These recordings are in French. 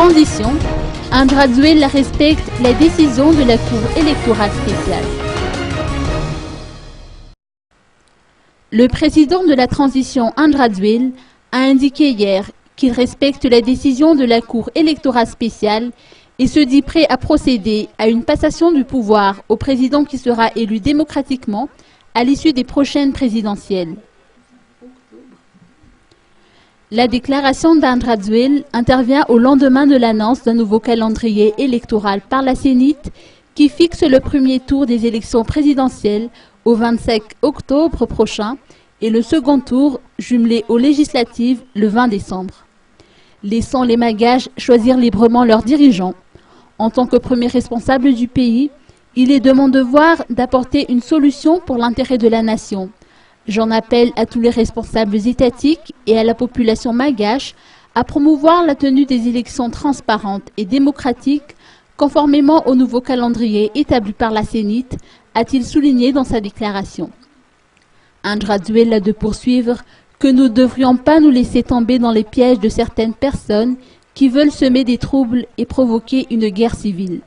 transition, Andrazuela respecte la décision de la Cour électorale spéciale. Le président de la transition Andrazuela a indiqué hier qu'il respecte la décision de la Cour électorale spéciale et se dit prêt à procéder à une passation du pouvoir au président qui sera élu démocratiquement à l'issue des prochaines présidentielles. La déclaration d'Andrazuela intervient au lendemain de l'annonce d'un nouveau calendrier électoral par la Sénite qui fixe le premier tour des élections présidentielles au 25 octobre prochain et le second tour jumelé aux législatives le 20 décembre. Laissant les Malgaches choisir librement leurs dirigeants. En tant que premier responsable du pays, il est de mon devoir d'apporter une solution pour l'intérêt de la nation. J'en appelle à tous les responsables étatiques et à la population malgache à promouvoir la tenue des élections transparentes et démocratiques conformément au nouveau calendrier établi par la Sénite, a-t-il souligné dans sa déclaration. Andrazuela de poursuivre que nous ne devrions pas nous laisser tomber dans les pièges de certaines personnes qui veulent semer des troubles et provoquer une guerre civile.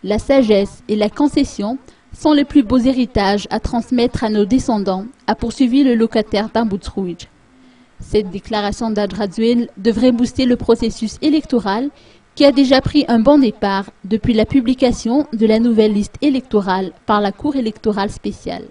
La sagesse et la concession sont les plus beaux héritages à transmettre à nos descendants, a poursuivi le locataire d'Ambutruij. Cette déclaration d'Andrazuela devrait booster le processus électoral qui a déjà pris un bon départ depuis la publication de la nouvelle liste électorale par la Cour électorale spéciale.